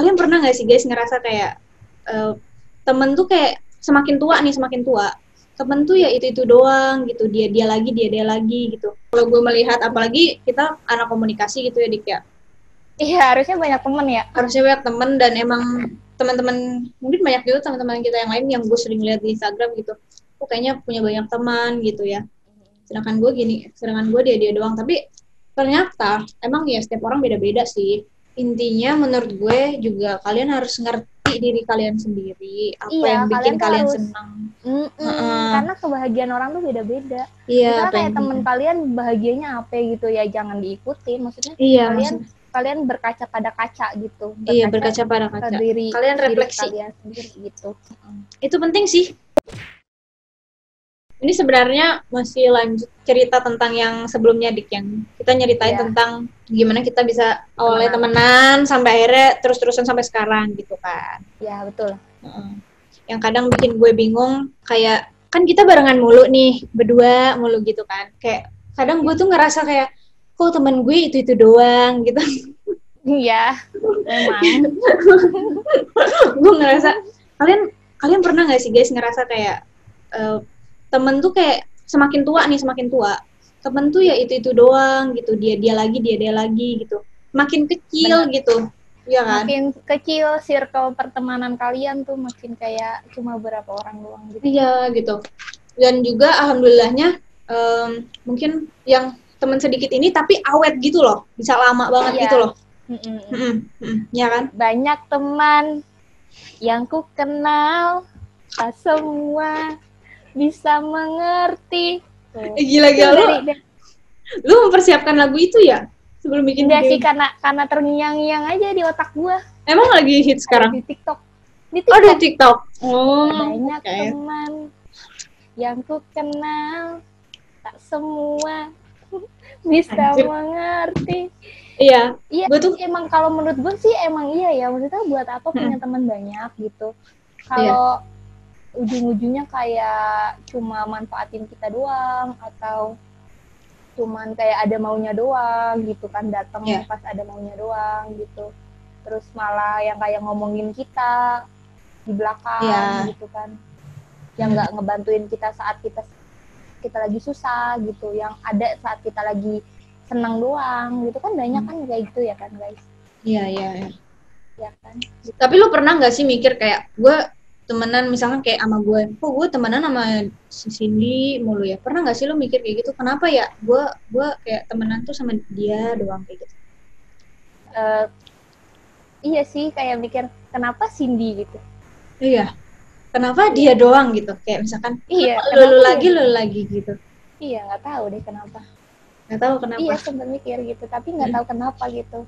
kalian pernah nggak sih guys ngerasa kayak eh, temen tuh kayak semakin tua nih, semakin tua temen tuh ya itu doang gitu, dia lagi, dia lagi gitu. Kalau gue melihat, apalagi kita anak komunikasi gitu ya Dik ya, Iya, harusnya banyak temen ya. harusnya banyak temen, dan emang teman-teman mungkin banyak juga teman-teman kita yang lain yang gue sering lihat di Instagram gitu, kok kayaknya punya banyak teman gitu ya, sedangkan gue dia doang. Tapi ternyata emang ya setiap orang beda-beda sih. Intinya menurut gue juga kalian harus ngerti diri kalian sendiri, apa Iya, yang bikin tuh kalian harus senang. karena kebahagiaan orang tuh beda-beda. Iya, Misalnya apa kayak yang temen kalian bahagianya apa gitu ya, jangan diikuti. Maksudnya iya kalian maksudnya kalian berkaca pada kaca gitu, iya, berkaca berkaca pada ke kaca, diri kalian diri refleksi, kalian sendiri gitu. itu penting sih. Ini sebenarnya masih lanjut cerita tentang yang sebelumnya Dik, yang kita nyeritain Iya, tentang gimana kita bisa awalnya temenan. temenan sampai akhirnya terus-terusan sampai sekarang gitu kan. Ya, betul. Yang kadang bikin gue bingung, kayak kan kita barengan mulu nih, berdua mulu gitu kan. Kayak kadang gue tuh ngerasa kayak kok temen gue itu doang gitu. Iya, memang. Gue ngerasa, kalian kalian pernah nggak sih guys ngerasa kayak eh, temen tuh kayak semakin tua nih, semakin tua temen tuh ya itu doang gitu, dia lagi, dia lagi gitu, makin kecil Bener. gitu ya kan. Makin kecil circle pertemanan kalian tuh, makin kayak cuma berapa orang doang gitu. Iya gitu. Dan juga alhamdulillahnya mungkin yang temen sedikit ini tapi awet gitu loh, bisa lama banget Iya. gitu loh. Mm-mm. Ya kan. Banyak teman yang ku kenal, tak semua bisa mengerti. Gila lu mempersiapkan lagu itu ya sebelum bikin Enggak video sih, ini? karena terngiang-ngiang aja di otak gua. Emang lagi hit sekarang? Di TikTok. Oh, di TikTok. Banyak Okay. teman yang ku kenal, tak semua bisa Anjir. mengerti. Iya. Iya, Gue tuh emang kalau menurut gue sih emang iya ya. Maksudnya buat apa punya teman banyak gitu. Kalau ujung-ujungnya kayak cuma manfaatin kita doang, atau cuman kayak ada maunya doang gitu kan, datang pas ada maunya doang gitu. Terus malah yang kayak ngomongin kita di belakang gitu kan, yang nggak ngebantuin kita saat kita lagi susah gitu, yang ada saat kita lagi senang doang gitu kan, banyak kan kayak gitu ya kan guys. Iya Ya kan gitu. Tapi lu pernah nggak sih mikir kayak gue temenan misalkan kayak sama gue, kok gue temenan sama si Cindy mulu ya? Pernah nggak sih lu mikir kayak gitu? Kenapa ya gue kayak temenan tuh sama dia doang kayak gitu? Iya sih, kayak mikir kenapa Cindy gitu. Iya. Kenapa dia doang gitu? Kayak misalkan lu lagi gitu. Iya, nggak tahu deh kenapa. Nggak tahu kenapa. Iya, sempat mikir gitu, tapi nggak tahu kenapa gitu.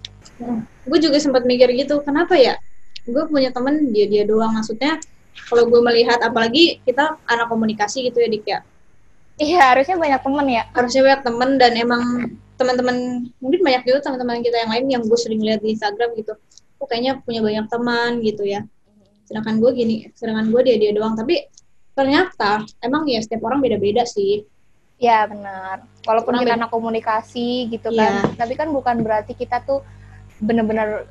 Gue juga sempat mikir gitu, kenapa ya? Gue punya temen dia doang, maksudnya kalau gue melihat, apalagi kita anak komunikasi gitu ya Dik ya. Iya, harusnya banyak temen ya. Harusnya banyak temen, dan emang teman-teman mungkin banyak juga teman-teman kita yang lain yang gue sering lihat di Instagram gitu, kok kayaknya punya banyak teman gitu ya. Sedangkan gue dia doang. Tapi ternyata emang ya setiap orang beda-beda sih. Ya benar. Walaupun kita anak komunikasi gitu kan, tapi kan bukan berarti kita tuh benar-benar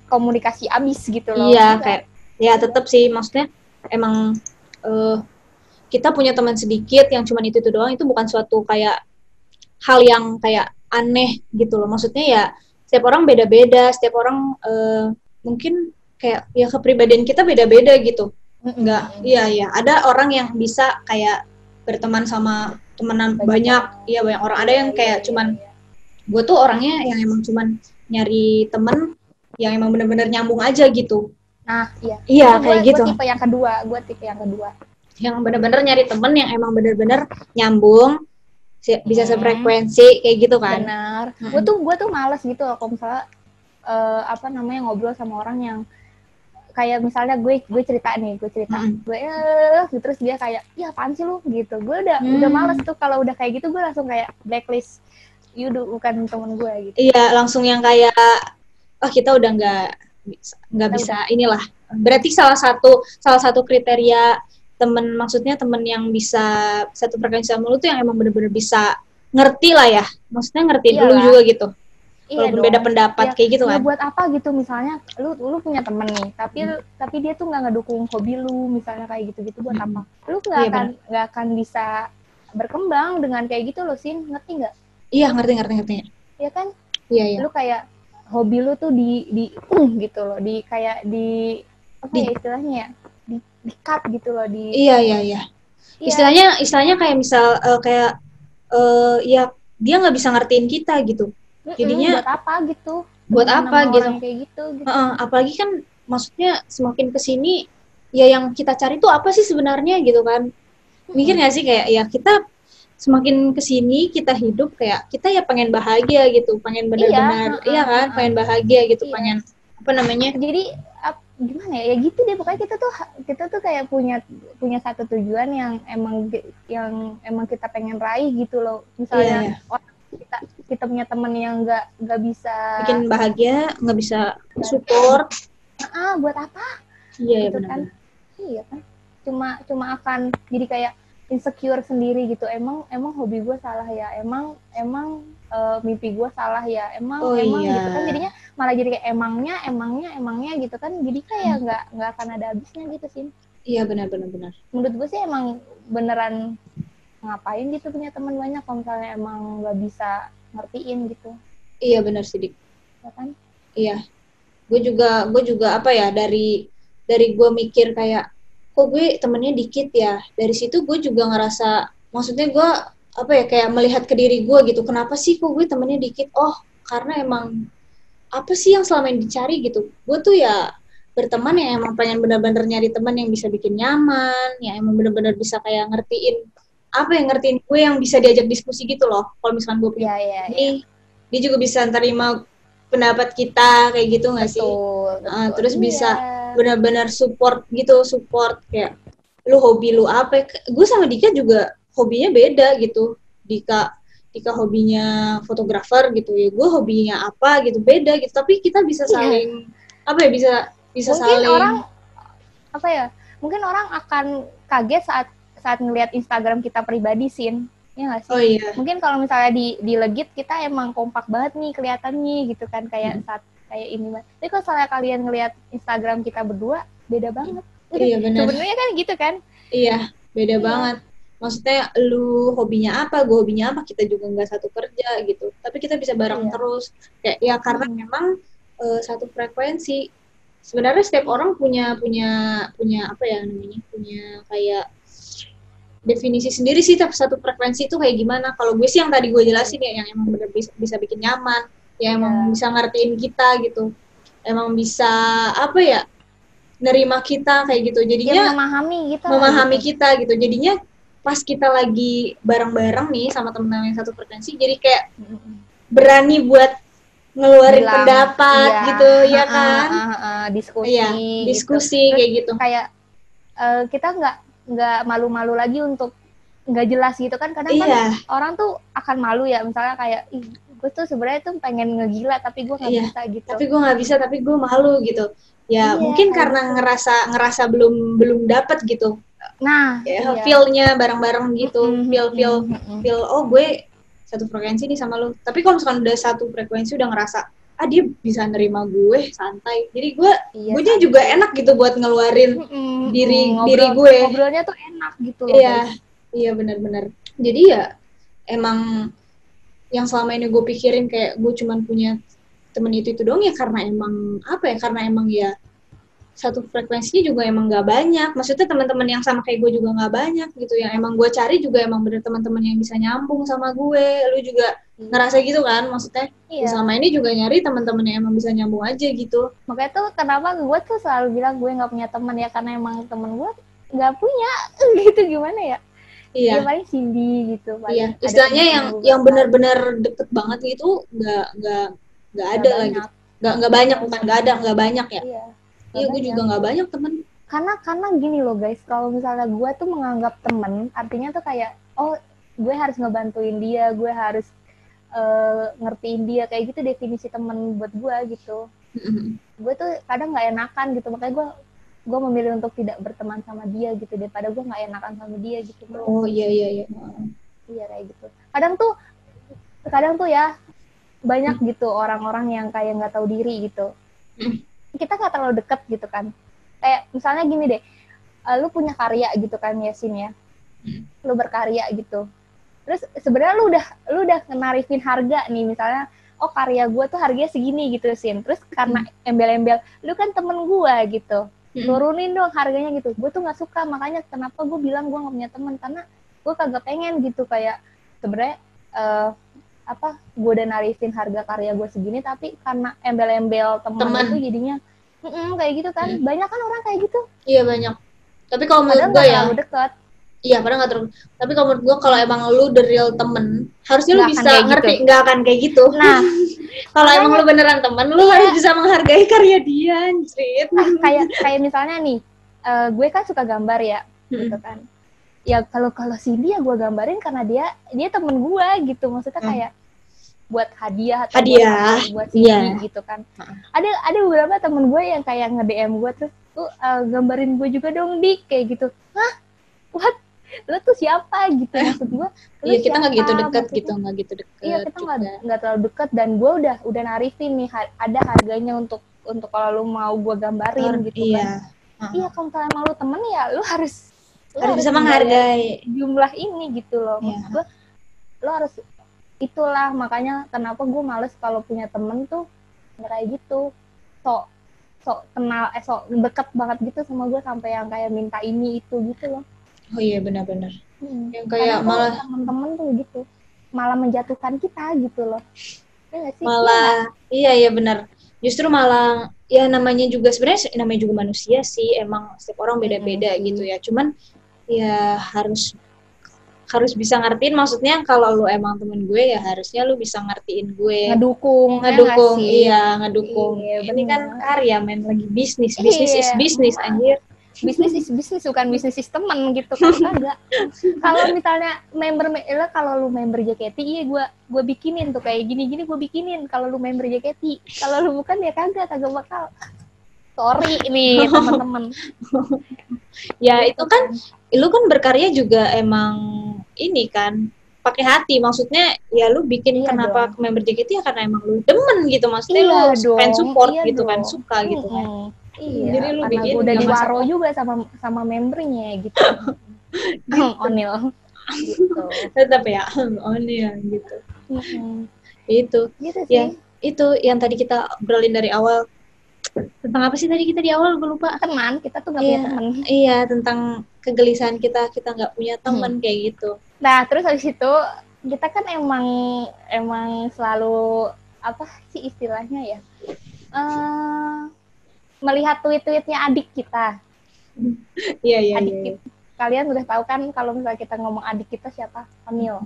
komunikasi abis gitu loh. Iya, kayak ya tetap sih, maksudnya emang kita punya teman sedikit yang cuma itu doang, itu bukan suatu kayak hal yang kayak aneh gitu loh. Maksudnya ya setiap orang beda-beda, setiap orang mungkin kayak ya kepribadian kita beda-beda gitu. Enggak, iya ada orang yang bisa kayak berteman sama temenan banyak orang. Ada yang kayak cuman gue tuh orangnya yang emang cuman nyari temen yang emang bener-bener nyambung aja gitu. Nah, iya kayak gitu. Gue tipe yang kedua. Yang bener-bener nyari temen yang emang bener-bener nyambung, bisa sefrekuensi kayak gitu kan. Benar. Gue tuh males gitu loh kalau misalnya ngobrol sama orang yang kayak misalnya gue cerita gue terus dia kayak ya apaan sih lu gitu. Gue udah males tuh kalau udah kayak gitu. Gue langsung kayak blacklist, you bukan temen gue gitu. Iya, langsung yang kayak kita udah nggak bisa inilah. Berarti salah satu kriteria temen, maksudnya temen yang bisa satu frekuensi sama lu tuh yang emang bener-bener bisa ngerti lah ya, maksudnya ngerti dulu juga gitu. Iya walaupun dong. beda pendapat Ya, kayak gitu ya kan. buat apa gitu, misalnya lu punya temen nih, tapi dia tuh nggak ngedukung hobi lu, misalnya kayak gitu-gitu, buat apa? Lu Iya benar. nggak akan bisa berkembang dengan kayak gitu loh, Sin. Ngerti nggak? Iya ngerti. Ya kan? Iya iya. Lu kayak hobi lu tuh di gitu loh, di kayak di apa ya Di, istilahnya ya? Di cut gitu loh, di iya. iya, Istilahnya kayak misal kayak ya dia nggak bisa ngertiin kita gitu. Jadinya buat apa gitu? buat Temenan apa sama gitu. orang yang kayak gitu gitu. Apalagi kan maksudnya semakin kesini ya yang kita cari tuh apa sih sebenarnya gitu kan. Mikir nggak sih kayak ya kita semakin kesini kita hidup kayak kita ya pengen bahagia gitu, pengen Iya, benar-benar iya kan, pengen bahagia gitu, iya. pengen apa namanya. Jadi gimana ya, ya gitu deh pokoknya. Kita tuh kayak punya satu tujuan yang emang kita pengen raih gitu loh. Misalnya Iya. orang kita punya temen yang nggak bisa Bikin bahagia, nggak bisa support. buat apa Iya ya gitu benar. kan. Iya kan, cuma akan jadi kayak insecure sendiri gitu. Emang hobi gue salah ya, emang mimpi gue salah ya, emang Oh iya. gitu kan. Jadinya malah jadi kayak emangnya gitu kan, jadi kayak nggak akan ada habisnya gitu sih. Iya benar. Menurut gue sih emang beneran ngapain gitu punya teman banyak kalau misalnya emang nggak bisa ngertiin gitu. Iya benar sih Dik. Ya kan. Iya. Gue juga apa ya, dari gue mikir kayak kok gue temennya dikit ya, dari situ gue juga ngerasa, maksudnya gue apa ya, kayak melihat ke diri gue gitu, kenapa sih kok gue temennya dikit, oh karena emang apa sih yang selama ini dicari gitu, gue tuh ya berteman yang emang pengen bener-bener nyari teman yang bisa bikin nyaman, yang emang bener-bener bisa kayak ngertiin gue, yang bisa diajak diskusi gitu loh. Kalau misalkan gue punya Iya. ini, dia juga bisa terima pendapat kita kayak gitu nggak sih. Betul. Terus Iya. bisa benar-benar support kayak lu hobi lu apa. Gue sama Dika juga hobinya beda gitu. Dika hobinya fotografer gitu ya, gue hobinya apa gitu, beda gitu, tapi kita bisa Iya. saling apa ya, bisa Mungkin orang saling apa ya, mungkin orang akan kaget saat ngelihat Instagram kita pribadi, Sin. Ya nggak sih? oh iya Mungkin kalau misalnya di Legit kita emang kompak banget nih kelihatannya gitu kan, kayak kayak ini banget. Tapi kalau misalnya kalian ngelihat Instagram kita berdua, beda banget. iya benar. Sebenarnya kan gitu kan? Iya, beda banget. Maksudnya lu hobinya apa, gue hobinya apa, kita juga nggak satu kerja gitu. Tapi kita bisa bareng terus. Kayak ya karena memang satu frekuensi. Sebenarnya setiap orang punya apa ya namanya, punya kayak definisi sendiri sih satu frekuensi itu kayak gimana. Kalau gue sih yang tadi gue jelasin ya, yang emang bener bisa bikin nyaman, yang emang bisa ngertiin kita gitu. Emang bisa apa ya, nerima kita kayak gitu, jadinya ya, memahami kita gitu, jadinya pas kita lagi bareng-bareng nih sama temen-temen yang satu frekuensi, jadi kayak berani buat ngeluarin pendapat gitu ya kan. Diskusi gitu. kayak gitu, kayak kita nggak malu-malu lagi untuk nggak jelas gitu kan. Kadang kan orang tuh akan malu ya, misalnya kayak gue tuh sebenarnya tuh pengen ngegila tapi gue nggak bisa gitu, tapi gue malu gitu ya. Mungkin karena ngerasa belum dapet gitu, feel-nya bareng-bareng gitu, feel oh gue satu frekuensi nih sama lu. Tapi kalau misalkan udah satu frekuensi, udah ngerasa dia bisa nerima gue santai, jadi gue juga enak gitu buat ngeluarin diri gue, ngobrolnya tuh enak gitu loh. Iya benar-benar. Jadi ya emang yang selama ini gue pikirin kayak gue cuman punya temen itu doang ya, karena emang apa ya, karena emang ya satu frekuensinya juga emang gak banyak. Maksudnya teman-teman yang sama kayak gue juga gak banyak gitu. Yang emang gue cari juga emang bener teman-teman yang bisa nyambung sama gue. Lu juga ngerasa gitu kan? Maksudnya selama ini juga nyari teman-teman yang emang bisa nyambung aja gitu. Makanya tuh kenapa gue tuh selalu bilang gue gak punya teman ya, karena emang temen gue gak punya gitu. Gimana ya? Iya. Ya paling Cindy gitu. Iya. Istilahnya yang benar-benar deket banget gitu nggak ada lagi. Nggak banyak, bukan nggak ada, nggak banyak ya. Iya, gue juga nggak banyak temen. Karena gini loh guys, kalau misalnya gue tuh menganggap temen, artinya tuh kayak oh gue harus ngebantuin dia, gue harus ngertiin dia, kayak gitu definisi temen buat gue gitu. Gue tuh kadang nggak enakan gitu, makanya gue memilih untuk tidak berteman sama dia gitu, daripada gue nggak enakan sama dia gitu. Oh iya kayak gitu. Kadang tuh ya banyak gitu orang-orang yang kayak nggak tahu diri gitu. Kita nggak terlalu deket gitu kan. Kayak misalnya gini deh, lu punya karya gitu kan Yasin ya, lu berkarya gitu. Terus sebenarnya lu udah narifin harga nih, misalnya oh karya gue tuh harganya segini gitu Sin. Terus karena embel-embel, lu kan temen gue gitu, turunin dong harganya gitu. Gue tuh nggak suka, makanya kenapa gue bilang gue nggak punya temen, karena gue kagak pengen gitu kayak sebenarnya gue udah narifin harga karya gue segini, tapi karena embel-embel teman itu jadinya kayak gitu kan. Banyak kan orang kayak gitu. Iya banyak. Tapi kalau menurut gue ya, terlalu dekat. Iya, padahal nggak terlalu. Tapi kalau menurut gue kalau emang lu the real temen, harusnya lu Nggak akan bisa kayak ngerti, gitu. nggak akan kayak gitu. Nah, kalau emang lu beneran temen, lu harus bisa menghargai karya dia, anjrit. Kayak misalnya nih, gue kan suka gambar ya, gitu kan. Ya kalau Cindy ya gue gambarin karena dia temen gue gitu, maksudnya kayak buat hadiah atau buat Cindy gitu kan. Ada beberapa temen gue yang kayak nge-DM gue terus tuh gambarin gue juga dong Dik, kayak gitu. Hah? What? Lu tuh siapa gitu, maksud gue. Iya, kita nggak gitu dekat gitu, nggak gitu dekat. Iya, kita nggak terlalu dekat, dan gue udah narifin nih ada harganya untuk kalau lu mau gue gambarin gitu kan. Iya, kalau misalnya mau lu temen ya lu harus bisa menghargai jumlah ini gitu loh. Maksud gue, lu harus itulah, makanya kenapa gue males kalau punya temen tuh kayak gitu, sok kenal, sok deket banget gitu sama gue sampai yang kayak minta ini itu gitu loh. Oh iya, benar-benar. Yang karena kayak malah temen-temen tuh gitu malah menjatuhkan kita gitu loh. Ya gak sih? Malah iya benar. Justru malah ya namanya juga sebenarnya namanya juga manusia sih, emang setiap orang beda-beda gitu ya. Cuman ya harus bisa ngertiin, maksudnya kalau lu emang temen gue ya harusnya lu bisa ngertiin gue, ngedukung iya ngedukung. Ini kan karya men, lagi bisnis is bisnis anjir. Bisnis is bisnis, bukan bisnis is temen gitu kan. Kagak. Kalau misalnya kalau lu member JKT, iya gue bikinin tuh kayak gini-gini, gue bikinin kalau lu member JKT. Kalau lu bukan ya kagak bakal. Sorry nih teman-teman. Ya itu kan lu kan berkarya juga emang ini kan pakai hati, maksudnya ya lu bikin kenapa member JKT ya karena emang lu demen gitu, maksudnya lu pengen support gitu kan, suka gitu kan. Iya, jadi lu karena gue udah diwaro juga sama membernya gitu. Onil gitu. Tetap ya Onil gitu. Itu gitu sih. Ya itu yang tadi kita obrolin dari awal. Tentang apa sih tadi kita di awal, gue lupa. Teman, kita tuh gak punya teman. Iya, tentang kegelisahan kita gak punya teman kayak gitu. Nah, terus habis itu kita kan emang selalu apa sih istilahnya ya, melihat tweet-tweetnya adik kita. Iya. Kalian udah tahu kan kalau misalnya kita ngomong adik kita siapa? Onil.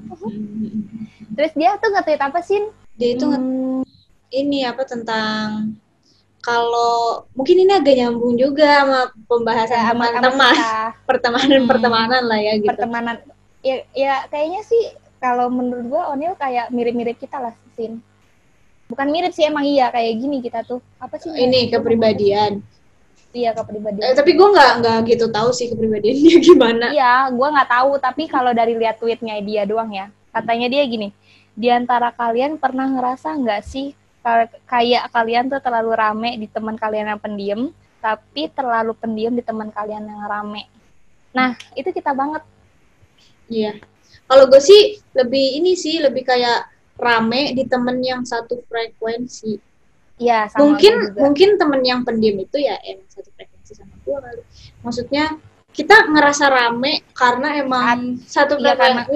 Terus dia tuh nge-tweet apa sih? Dia itu ini apa tentang, kalau mungkin ini agak nyambung juga sama pembahasan teman-teman, pertemanan lah ya gitu. Pertemanan ya kayaknya sih kalau menurut gue Onil kayak mirip-mirip kita lah Sin. Bukan mirip sih, emang iya kayak gini kita tuh. Apa sih? Ini kepribadian. Iya, kepribadian. Tapi gue nggak gitu tahu sih kepribadian dia gimana. Iya, gue nggak tahu. Tapi kalau dari lihat tweetnya dia doang ya, katanya dia gini, di antara kalian pernah ngerasa nggak sih kayak kalian tuh terlalu rame di teman kalian yang pendiam, tapi terlalu pendiam di teman kalian yang rame. Nah, itu kita banget. Iya. Kalau gue sih lebih kayak rame di temen yang satu frekuensi. Iya, sama mungkin temen yang pendiam itu ya emang satu frekuensi sama gue kali. Maksudnya kita ngerasa rame karena emang satu frekuensi.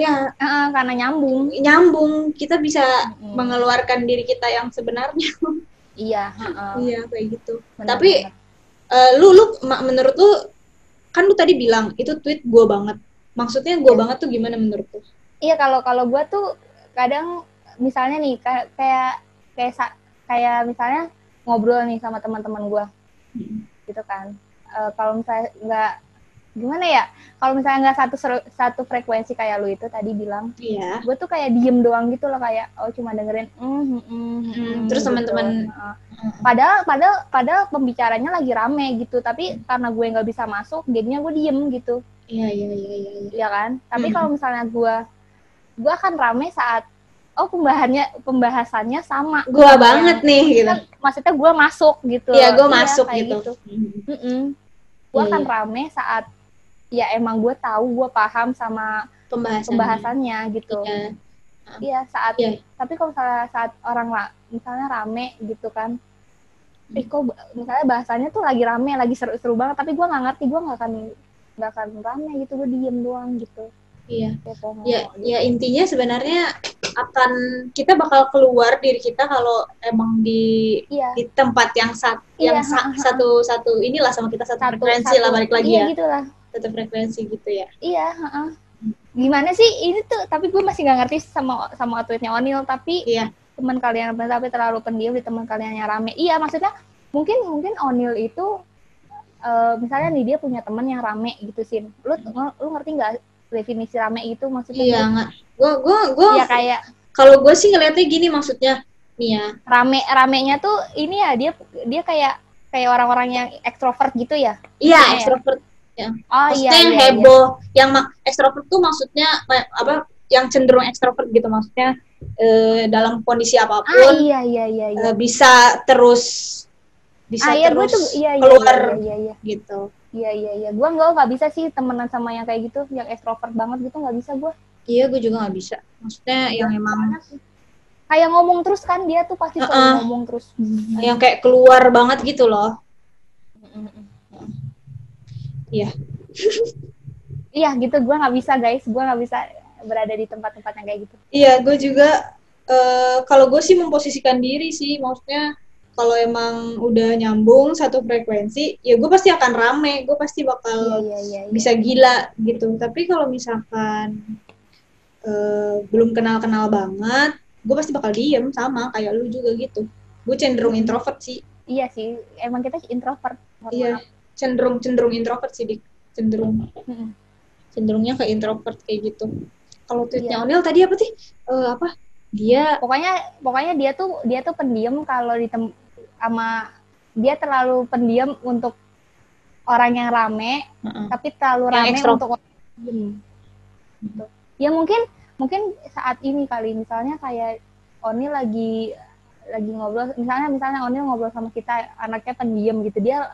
Karena nyambung. Kita bisa mengeluarkan diri kita yang sebenarnya. Iya. Iya kayak gitu. Benar, tapi lu menurut lu kan lu tadi bilang itu tweet gue banget. Maksudnya gue banget tuh gimana menurut lu? Iya, kalau gue tuh kadang misalnya nih kayak misalnya ngobrol nih sama teman-teman gue, gitu kan. Kalau misalnya nggak gimana ya, kalau misalnya nggak satu frekuensi kayak lu itu tadi bilang, gue tuh kayak diem doang gitu loh, kayak cuma dengerin terus gitu. Teman-teman padahal pembicaranya lagi rame gitu, tapi karena gue nggak bisa masuk jadinya gue diem gitu. Iya kan. Tapi kalau misalnya gue akan rame saat pembahasannya sama Gua banget nih gitu. Maksudnya gue masuk gitu. Iya, gue masuk kayak gitu. Gue Iya, akan iya. rame saat ya emang gue tahu, gue paham sama pembahasannya gitu. Iya. Iya, saat Iya. tapi kalau saat orang misalnya rame gitu kan, kok misalnya bahasanya tuh lagi rame, lagi seru-seru banget, tapi gue nggak ngerti, gue nggak akan rame gitu, gue diem doang gitu. Iya. Ya, Gitu. ya intinya sebenarnya akan kita bakal keluar diri kita kalau emang di tempat yang satu inilah sama kita, satu frekuensi lah, balik lagi ya. Gitulah. Satu frekuensi gitu ya. Iya, gimana sih ini tuh, tapi gue masih nggak ngerti sama tweetnya Onil, tapi teman kalian tapi terlalu pendiam di teman kalian yang rame. Iya, maksudnya mungkin Onil itu misalnya nih dia punya teman yang rame gitu, Sin. Lu ngerti nggak definisi rame itu maksudnya? Iya, nggak. Gue ya kayak kalau gue sih ngeliatnya gini, maksudnya nih ya. Ramenya tuh ini ya, dia kayak orang-orang yang ekstrovert gitu ya. Iya, ekstrovert. Ya. Maksudnya yang heboh, yang ekstrovert tuh maksudnya apa? Yang cenderung ekstrovert gitu, maksudnya dalam kondisi apapun bisa terus keluar gitu. Iya. Gue nggak bisa sih temenan sama yang kayak gitu, yang ekstrovert banget gitu, nggak bisa gue. Iya, gue juga nggak bisa. Maksudnya yang emang kayak ngomong terus kan, dia tuh pasti selalu ngomong terus. Yang kayak keluar banget gitu loh. Iya. Iya gitu, gue nggak bisa guys, gue nggak bisa berada di tempat-tempat yang kayak gitu. Iya, gue juga kalau gue sih memposisikan diri sih, maksudnya kalau emang udah nyambung satu frekuensi, ya gue pasti akan rame, gue pasti bakal bisa gila gitu. Tapi kalau misalkan belum kenal-kenal banget, gue pasti bakal diem, sama kayak lu juga gitu. Gue cenderung introvert sih. Iya sih, emang kita introvert. Iya, cenderung introvert sih, cenderungnya ke introvert kayak gitu. Kalau tweetnya Onil tadi apa sih? Dia pokoknya dia tuh pendiam kalau sama dia, terlalu pendiam untuk orang yang rame, tapi terlalu rame untuk orang diem. Gitu. Ya mungkin saat ini kali, misalnya kayak Onil lagi ngobrol, misalnya Onil ngobrol sama kita, anaknya pendiam gitu, dia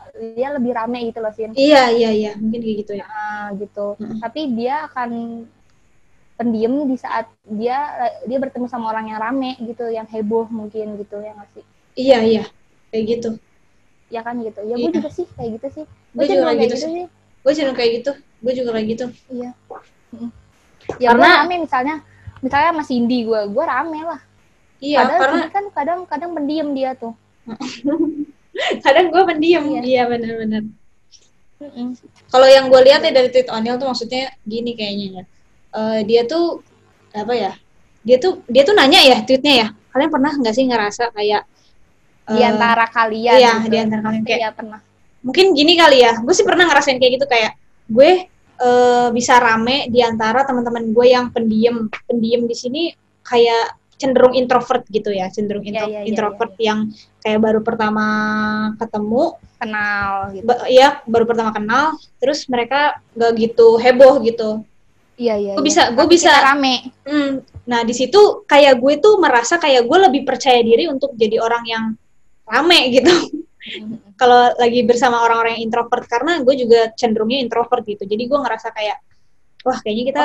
lebih rame gitu loh, Sin. Iya, mungkin kayak gitu ya. Gitu. Tapi dia akan pendiam di saat dia bertemu sama orang yang rame gitu, yang heboh mungkin gitu, ya nggak sih? Iya, kayak gitu. Ya kan gitu. Ya gue juga sih kayak gitu sih. Gue juga kayak gitu sih. Gue cenderung kayak gitu. Gue juga kayak gitu. Iya. Ya karena rame, misalnya Mas Indi, gue rame lah. Iya, karena kan kadang pendiam dia tuh. Kadang gue pendiam. Iya, benar-benar. Kalau yang gue lihat dari tweet Onil tuh maksudnya gini kayaknya ya. Dia tuh apa ya? Dia tuh nanya ya tweetnya ya. Kalian pernah nggak sih ngerasa kayak di antara kalian? Iya, gitu. Di antara kalian kayak. Iya, pernah. Mungkin gini kali ya. Gue sih pernah ngerasain kayak gitu, kayak gue bisa rame di antara teman-teman gue yang pendiam di sini, kayak cenderung introvert gitu ya, cenderung introvert yang kayak baru pertama kenal gitu. Iya, baru pertama kenal, terus mereka gak gitu heboh gitu. Iya. Gue bisa rame. Nah, di situ kayak gue tuh merasa kayak gue lebih percaya diri untuk jadi orang yang rame gitu. Kalau lagi bersama orang-orang yang introvert, karena gue juga cenderungnya introvert gitu. Jadi gue ngerasa kayak wah, kayaknya kita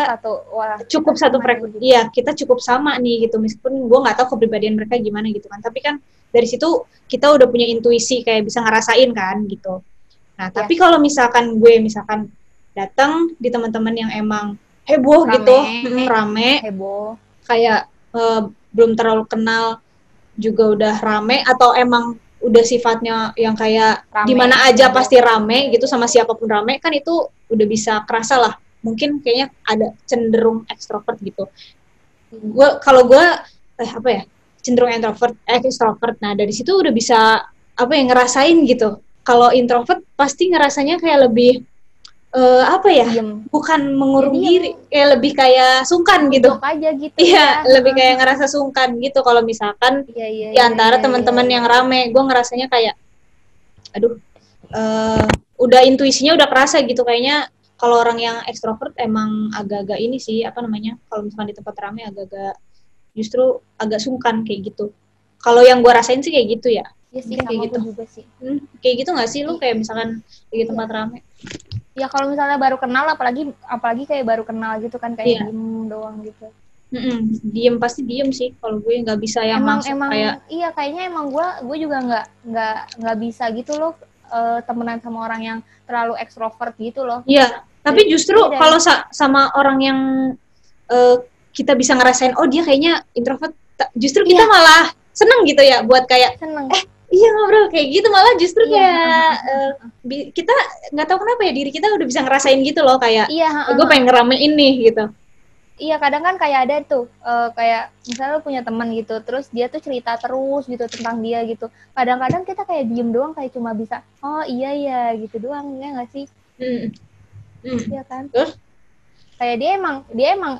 cukup satu frekuensi. Iya, kita cukup sama nih gitu. Meskipun gue nggak tahu kepribadian mereka gimana gitu kan. Tapi kan dari situ kita udah punya intuisi, kayak bisa ngerasain kan gitu. Nah, tapi kalau misalkan gue datang di teman-teman yang emang heboh gitu, rame, heboh, kayak belum terlalu kenal juga udah rame, atau emang udah sifatnya yang kayak di mana aja pasti rame gitu, sama siapapun rame, kan itu udah bisa kerasa lah. Mungkin kayaknya ada cenderung ekstrovert gitu. Kalau gue cenderung ekstrovert. Nah, dari situ udah bisa ngerasain gitu. Kalau introvert pasti ngerasanya kayak lebih bukan mengurung diri, kayak lebih kayak sungkan gitu. Aja gitu. Iya, lebih kayak ngerasa sungkan gitu kalau misalkan di antara teman-teman yang rame. Gue ngerasanya kayak udah intuisinya udah kerasa gitu, kayaknya. Kalau orang yang ekstrovert emang agak-agak ini sih, kalau misalkan di tempat ramai agak-agak justru agak sungkan kayak gitu. Kalau yang gue rasain sih kayak gitu ya. Iya sih, Mungkin kayak sama gitu. gue juga sih. Kayak gitu nggak sih lu kayak misalkan di tempat rame? Ya kalau misalnya baru kenal, apalagi kayak baru kenal gitu kan, kayak Iya. diem doang gitu. Diem, pasti diem sih kalau gue, nggak bisa yang Emang langsung kayak iya, kayaknya emang gue juga nggak bisa gitu loh, temenan sama orang yang terlalu ekstrovert gitu loh. iya. Tapi justru Iya, kalau sama orang yang kita bisa ngerasain oh dia kayaknya introvert, justru kita malah seneng gitu ya buat kayak seneng. Iya ngobrol kayak gitu, malah justru Iya. kayak kita nggak tahu kenapa ya diri kita udah bisa ngerasain gitu loh kayak gue pengen ngeramein nih gitu. Iya, kadang kan kayak ada tuh kayak misalnya lu punya teman gitu, terus dia tuh cerita terus gitu tentang dia gitu. Kadang-kadang kita kayak diem doang, kayak cuma bisa oh iya ya gitu doang, ya nggak sih? Iya kan? Terus kayak dia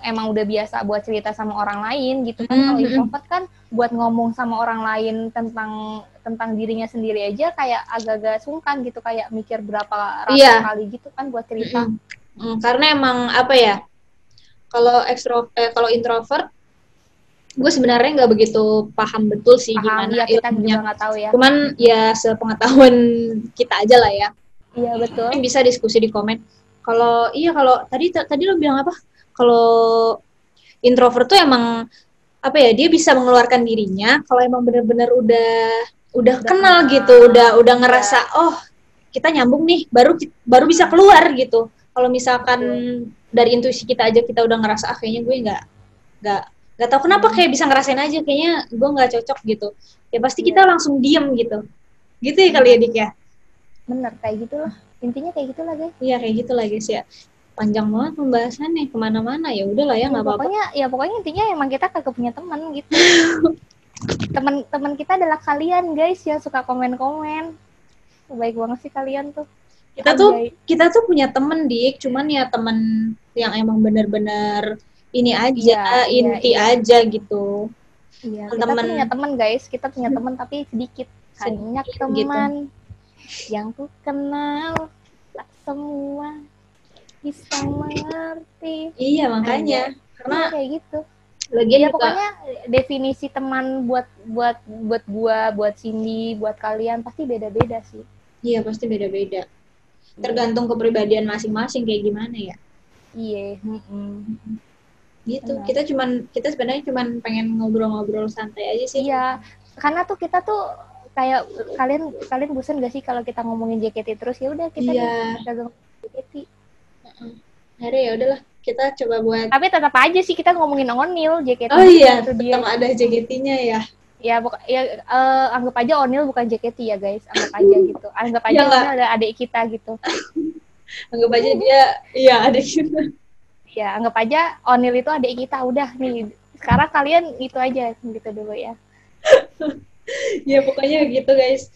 emang udah biasa buat cerita sama orang lain gitu kan. Kalau introvert kan buat ngomong sama orang lain tentang dirinya sendiri aja kayak agak-agak sungkan gitu, kayak mikir berapa ratus kali gitu kan buat cerita. Karena emang apa ya, kalau introvert gue sebenarnya nggak begitu paham betul sih gimana ya, kita ilmunya. juga nggak tahu ya. Cuman ya sepengetahuan kita aja lah ya. Iya betul. Mungkin bisa diskusi di komen. Kalau tadi lo bilang apa? Kalau introvert tuh emang apa ya? Dia bisa mengeluarkan dirinya kalau emang benar-benar udah kenal gitu, udah ngerasa oh kita nyambung nih, baru bisa keluar gitu. Kalau misalkan dari intuisi kita aja kita udah ngerasa kayaknya gue nggak tahu kenapa kayak bisa ngerasain aja kayaknya gue nggak cocok gitu. Ya pasti kita langsung diem gitu. Gitu ya kali ya Dik ya. Bener, kayak gitu lah. Intinya kayak gitu lah guys. Iya kayak gitu lah guys ya. Panjang banget pembahasannya kemana-mana, ya udahlah ya nggak apa-apa. Pokoknya intinya emang kita kagak punya teman gitu. Teman kita adalah kalian guys yang suka komen-komen. Baik banget sih kalian tuh. Kita tuh punya temen Dik, cuman ya temen yang emang benar-benar ini aja, inti aja gitu. Iya, kita punya teman guys, kita punya teman tapi sedikit. Banyak teman yang ku kenal, tak semua bisa mengerti. Iya makanya, karena kayak gitu. Lagian ya pokoknya definisi teman buat gua, buat Cindy, buat kalian pasti beda-beda sih. Iya pasti beda-beda. Tergantung kepribadian masing-masing kayak gimana ya. Iya. Gitu. Kita sebenarnya cuman pengen ngobrol-ngobrol santai aja sih. Iya. Karena tuh kita tuh kayak kalian bosan gak sih kalau kita ngomongin JKT terus? Ya udah kita ngomongin JKT. Hari ya udahlah kita coba buat. Tapi tetap aja sih kita ngomongin Onil JKT. Oh iya, tetap ada JKT-nya ya. Ya anggap aja Onil bukan JKT ya guys, anggap aja gitu. Anggap aja Onil ada adik kita gitu. Anggap aja dia adik kita. Ya, anggap aja Onil itu adik kita. Udah nih, sekarang kalian itu aja gitu dulu ya. Ya pokoknya gitu guys.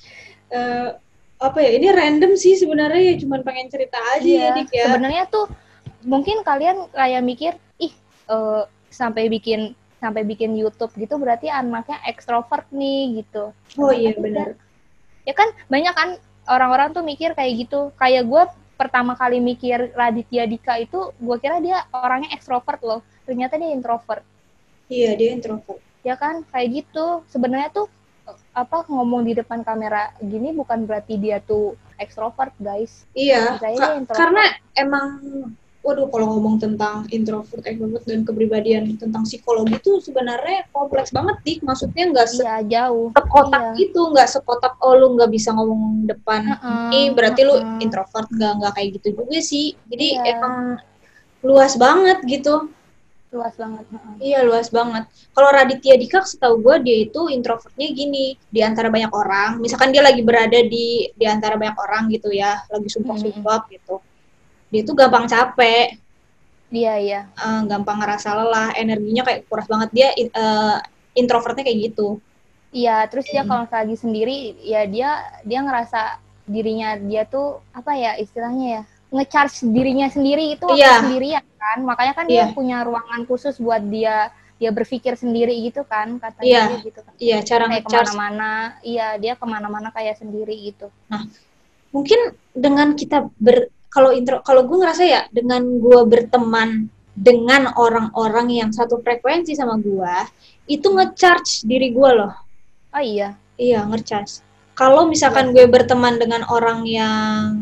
Apa ya, ini random sih sebenarnya, cuman pengen cerita aja ya Dik ya. Sebenarnya tuh mungkin kalian kayak mikir sampai bikin YouTube gitu berarti anaknya ekstrovert nih gitu. Oh iya benar. Ya kan banyak kan orang-orang tuh mikir kayak gitu. Kayak gue pertama kali mikir Raditya Dika itu gue kira dia orangnya ekstrovert loh. Ternyata dia introvert. Iya, dia introvert. Ya kan kayak gitu. Sebenarnya tuh ngomong di depan kamera gini bukan berarti dia tuh ekstrovert guys. Iya, karena emang kalau ngomong tentang introvert, extrovert dan kepribadian tentang psikologi itu sebenarnya kompleks banget Dik. Maksudnya nggak jauh sekotak itu, nggak sekotak lu nggak bisa ngomong depan ini berarti lu introvert, nggak kayak gitu juga sih. Jadi emang luas banget gitu. Luas banget. Iya, luas banget. Kalau Raditya Dika setahu gue dia itu introvertnya gini, di antara banyak orang, misalkan dia lagi berada di antara banyak orang gitu ya, lagi sumpah-sumpah gitu. Dia tuh gampang capek. Iya. Gampang ngerasa lelah, energinya kayak kuras banget. Dia introvertnya kayak gitu. Iya, terus dia kalau lagi sendiri ya dia ngerasa dirinya dia tuh apa ya istilahnya ya, nge-charge dirinya sendiri itu sendirian kan, makanya kan dia punya ruangan khusus buat dia berpikir sendiri gitu kan katanya gitu kan. Iya, cara nge-charge kemana-mana, dia kemana-mana kayak sendiri gitu. Nah, mungkin dengan kita kalau gue ngerasa ya dengan gue berteman dengan orang-orang yang satu frekuensi sama gua, itu nge-charge diri gua loh. Oh iya. Iya, nge-charge. Kalau misalkan Yes. gue berteman dengan orang yang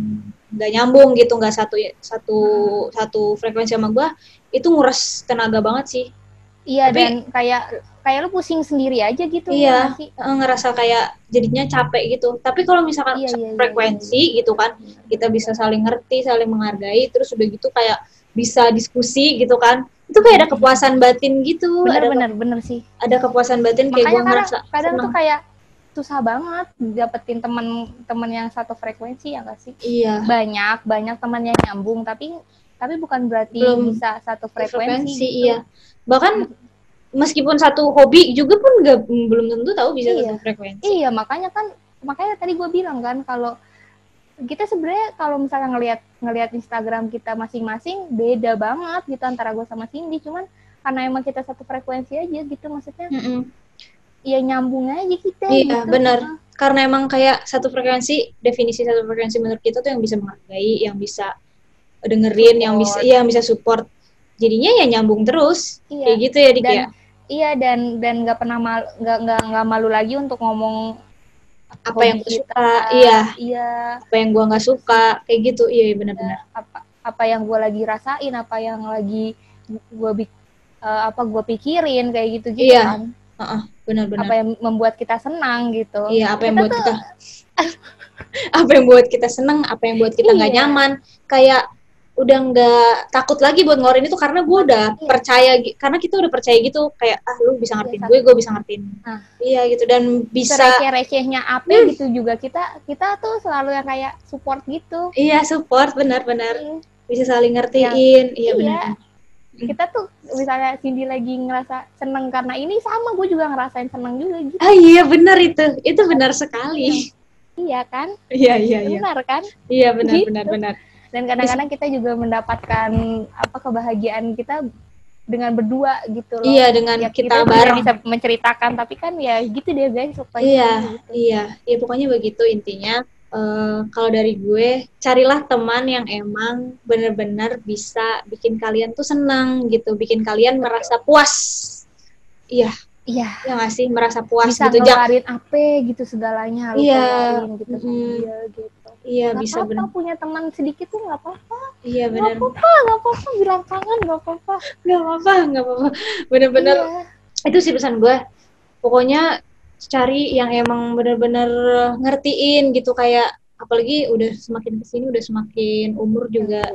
nggak nyambung gitu, nggak satu frekuensi sama gue, itu nguras tenaga banget sih. Iya, Tapi dan kayak lu pusing sendiri aja gitu, iya, nggak sih? ngerasa kayak jadinya capek gitu. Tapi kalau misalkan Iya, iya, iya, frekuensi gitu kan, kita bisa saling ngerti, saling menghargai, terus udah gitu kayak bisa diskusi gitu kan. Itu kayak ada kepuasan batin gitu, bener sih. ada kepuasan batin kayak gue Makanya ngerasa kadang seneng. tuh kayak susah banget dapetin teman-teman yang satu frekuensi, ya nggak sih? Iya. Banyak teman yang nyambung, tapi bukan berarti Belum bisa satu frekuensi gitu. iya. Bahkan meskipun satu hobi juga pun belum tentu tahu bisa satu frekuensi. Iya, makanya tadi gue bilang kan, kalau kita sebenarnya kalau misalnya ngelihat Instagram kita masing-masing beda banget gitu antara gue sama Cindy, cuman karena emang kita satu frekuensi aja gitu, maksudnya ya nyambung aja kita. Iya, gitu. benar. Karena emang kayak satu frekuensi, definisi satu frekuensi menurut kita tuh yang bisa menghargai, yang bisa dengerin, support. yang bisa support. Jadinya ya nyambung terus. Iya. Kayak gitu ya, Dik ya. Iya, dan nggak pernah nggak malu lagi untuk ngomong apa yang gue suka, iya. Apa yang gue nggak suka, kayak gitu. Iya, benar-benar. Apa yang gue lagi rasain, apa yang lagi gue pikirin, kayak gitu kan. Benar-benar. Apa yang membuat kita senang gitu. Iya, apa yang buat kita apa yang buat kita senang, apa yang buat kita nggak nyaman, kayak udah nggak takut lagi buat ngeluarin itu karena gue udah percaya, karena kita udah percaya gitu, kayak lu bisa ngertiin gue bisa ngertiin. Iya gitu, dan bisa receh-recehnya apa gitu juga kita tuh selalu yang kayak support gitu. Iya, support, benar-benar bisa saling ngertiin. Iya benar. Kita tuh misalnya Cindy lagi ngerasa seneng karena ini, sama gue juga ngerasain seneng juga gitu. Iya benar, itu benar sekali. Iya kan? Iya. Benar kan? Iya benar gitu. benar. Dan kadang-kadang kita juga mendapatkan kebahagiaan kita dengan berdua gitu loh. Iya, dengan ya, kita bareng bisa menceritakan, tapi kan ya gitu deh guys, supaya iya, pokoknya begitu intinya. Kalau dari gue, carilah teman yang emang benar-benar bisa bikin kalian tuh senang gitu, bikin kalian merasa puas. Iya nggak sih, merasa puas bisa gitu, ngeluarin apa gitu segalanya, iya gitu sama dia gitu. Iya, gak bisa apa-apa punya teman sedikit tuh, nggak apa-apa. Iya benar. Nggak apa-apa bilang kangen, nggak apa-apa. Bener-bener. Itu sih pesan gue. Pokoknya cari yang emang bener-bener ngertiin gitu, kayak apalagi udah semakin kesini, udah semakin umur juga,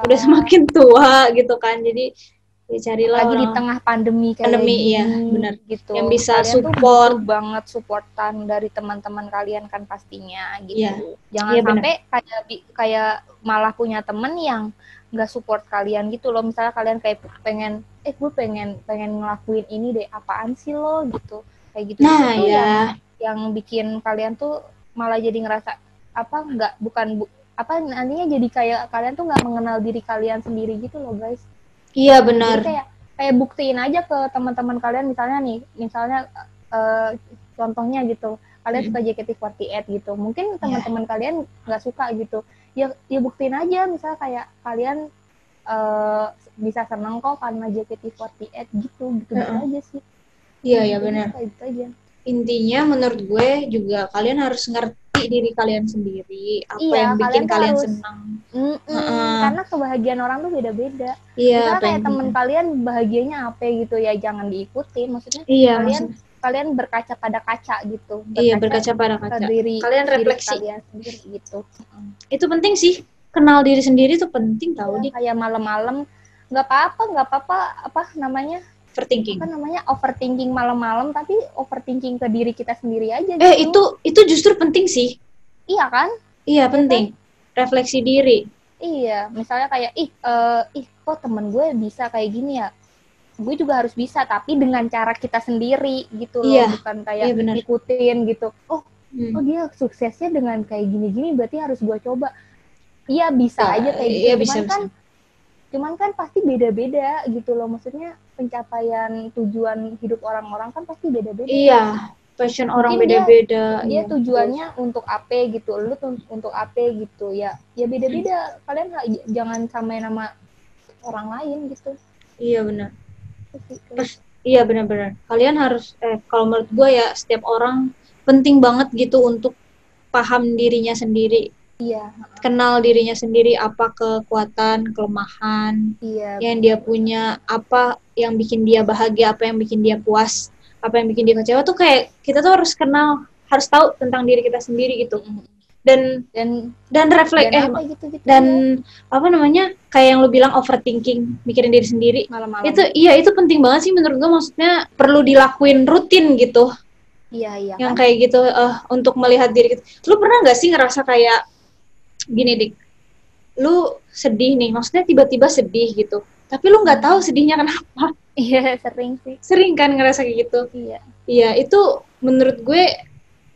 udah semakin tua gitu kan. Jadi ya carilah lagi di tengah pandemi kayak gini, ya benar gitu, yang bisa kalian support tuh banget supportan dari teman-teman kalian kan pastinya gitu. Jangan sampai kayak malah punya temen yang nggak support kalian gitu loh. Misalnya kalian kayak gue pengen ngelakuin ini deh, apaan sih lo gitu, kayak gitu. Nah itu ya yang bikin kalian tuh malah jadi ngerasa nantinya jadi kayak kalian tuh nggak mengenal diri kalian sendiri gitu loh guys. Iya benar. Kayak buktiin aja ke teman-teman kalian, misalnya contohnya gitu, kalian suka JKT48 gitu, mungkin teman-teman kalian nggak suka gitu, ya buktiin aja, misalnya kayak kalian bisa seneng kok karena JKT48 gitu aja sih. Iya benar. Gitu aja. Intinya menurut gue juga kalian harus ngerti diri kalian sendiri, apa yang bikin kalian senang. Karena kebahagiaan orang tuh beda-beda. Iya, kayak temen kalian bahagianya apa gitu ya, jangan diikutin, maksudnya kalian berkaca pada kaca gitu. Berkaca pada kaca. Kalian refleksi diri kalian sendiri gitu. Itu penting sih, kenal diri sendiri tuh penting tau nih. Kayak malam-malam nggak apa-apa overthinking malam-malam, tapi overthinking ke diri kita sendiri aja gitu. Itu justru penting sih. Iya kan? Iya penting. Refleksi diri. Iya, misalnya kayak kok temen gue bisa kayak gini ya, gue juga harus bisa, tapi dengan cara kita sendiri gitu loh, bukan kayak ikutin gitu. Oh dia suksesnya dengan kayak gini-gini, berarti harus gue coba. Iya bisa aja kayak gitu, cuman kan pasti beda-beda gitu loh, maksudnya pencapaian tujuan hidup orang-orang kan pasti beda-beda. Iya, passion orang beda-beda. Dia tujuannya untuk apa gitu, lu untuk apa gitu ya beda-beda. Kalian jangan samain sama orang lain gitu. Iya benar. Itu sih, guys. Terus iya benar-benar. Kalian harus kalau menurut gue ya setiap orang penting banget gitu untuk paham dirinya sendiri, Iya, kenal dirinya sendiri, apa kekuatan, kelemahan iya yang dia benar. punya, apa yang bikin dia bahagia, apa yang bikin dia puas, apa yang bikin dia kecewa tuh kayak kita tuh harus kenal, harus tahu tentang diri kita sendiri gitu. Dan Dan refleks apa gitu-gitu dan ya. apa namanya kayak yang lu bilang overthinking, mikirin diri sendiri. Malam-malam. Itu iya itu penting banget sih menurut gue, maksudnya perlu dilakuin rutin gitu. Iya Yang kan? kayak gitu untuk melihat diri kita. Lu pernah nggak sih ngerasa kayak gini dik, lu sedih nih, maksudnya tiba-tiba sedih gitu, tapi lu nggak tahu sedihnya kenapa. Iya, sering sih. Sering kan ngerasa kayak gitu. Iya. Iya itu menurut gue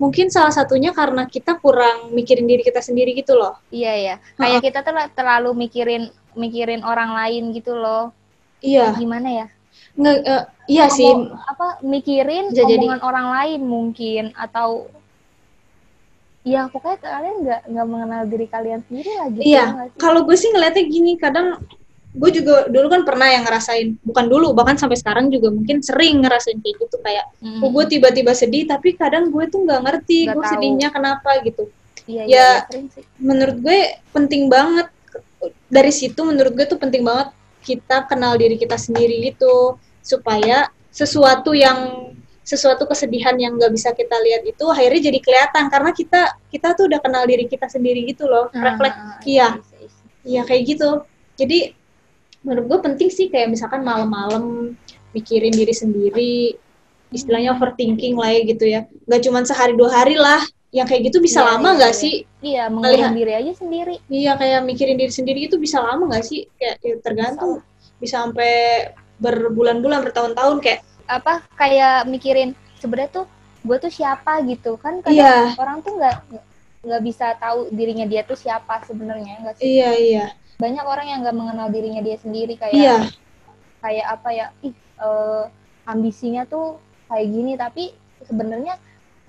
mungkin salah satunya karena kita kurang mikirin diri kita sendiri gitu loh. Iya ya. Kayak kita tuh terlalu mikirin orang lain gitu loh. Iya. Gimana ya? Iya sih. Mikirin bisa omongan jadi orang lain mungkin, atau ya pokoknya kalian nggak mengenal diri kalian sendiri lah gitu. Iya. Ya, kalau gue sih ngeliatnya gini, kadang gue juga dulu kan pernah yang ngerasain, bukan dulu, bahkan sampai sekarang juga mungkin sering ngerasain kayak gitu, kayak gue tiba-tiba sedih tapi kadang gue tuh nggak ngerti gue sedihnya kenapa gitu. Iya, sering sih. Menurut gue penting banget dari situ, menurut gue tuh penting banget kita kenal diri kita sendiri gitu, supaya sesuatu kesedihan yang nggak bisa kita lihat itu akhirnya jadi kelihatan karena kita tuh udah kenal diri kita sendiri gitu loh. Refleks. Iya kayak gitu. Jadi menurut gue penting sih kayak misalkan malam-malam mikirin diri sendiri, istilahnya overthinking lah ya gitu ya, nggak cuma sehari 2 hari lah, yang kayak gitu bisa lama nggak sih? Iya, mengenal diri aja sendiri. Iya, kayak mikirin diri sendiri itu bisa lama nggak sih? Kayak ya, tergantung, bisa sampai berbulan-bulan, bertahun-tahun, kayak mikirin sebenarnya tuh gue tuh siapa gitu kan. Kadang orang tuh nggak bisa tahu dirinya dia tuh siapa sebenarnya, nggak sih? Iya. Banyak orang yang nggak mengenal dirinya dia sendiri, kayak apa ya, ambisinya tuh kayak gini, tapi sebenarnya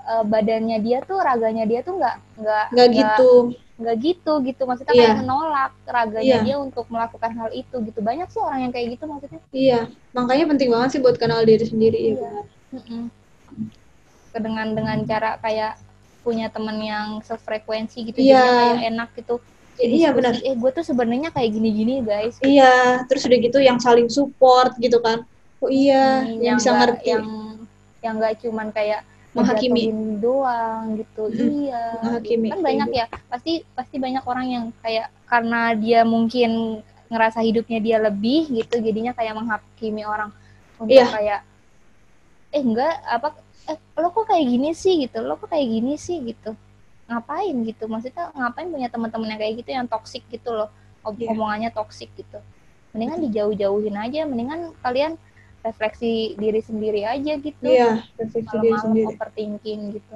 badannya dia tuh, raganya dia tuh nggak gitu, maksudnya kayak menolak raganya dia untuk melakukan hal itu gitu. Banyak sih orang yang kayak gitu maksudnya. Iya, makanya penting banget sih buat kenal diri sendiri. Iya. Dengan cara kayak punya teman yang sefrekuensi gitu, jadinya kayak enak gitu. Iya benar. Gue tuh sebenarnya kayak gini-gini guys. Iya, terus udah gitu yang saling support gitu kan. Oh iya, yang bisa ngerti. Yang nggak cuman kayak menghakimi doang gitu. Iya. Menghakimi. Kan banyak ya, pasti banyak orang yang kayak karena dia mungkin ngerasa hidupnya dia lebih gitu, jadinya kayak menghakimi orang untuk kayak lo kok kayak gini sih gitu. Ngapain gitu, maksudnya ngapain punya teman-teman yang kayak gitu, yang toksik gitu loh, omongannya toksik gitu. Mendingan dijauh-jauhin aja, mendingan kalian refleksi diri sendiri aja gitu. Iya, refleksi diri sendiri. Overthinking gitu.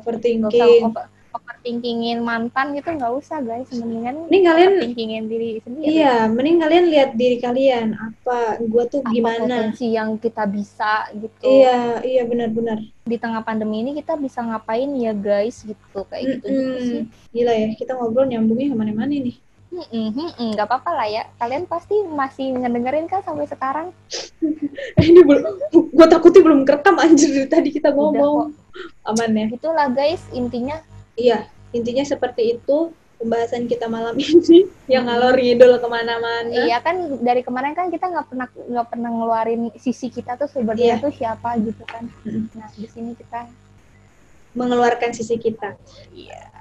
Overthinkingin mantan gitu, nggak usah guys. Mendingan overthinkingin diri sendiri. Iya, mending kalian lihat diri kalian, apa gue tuh gimana, apa potensi yang kita bisa gitu. Iya benar-benar. Di tengah pandemi ini kita bisa ngapain ya guys gitu, kayak gitu sih. Gila ya, kita ngobrol nyambungnya kemana-mana nih. Nggak apa-apa lah ya, kalian pasti masih ngedengerin kan sampai sekarang. Ini gue takutnya belum kerekam anjir dari tadi kita ngomong. Aman ya. Itulah guys intinya. Iya, intinya seperti itu pembahasan kita malam ini, yang ngalor ngidul kemana-mana. Iya kan, dari kemarin kan kita nggak pernah ngeluarin sisi kita tuh sebenarnya tuh siapa gitu kan. Nah di sini kita mengeluarkan sisi kita. Iya.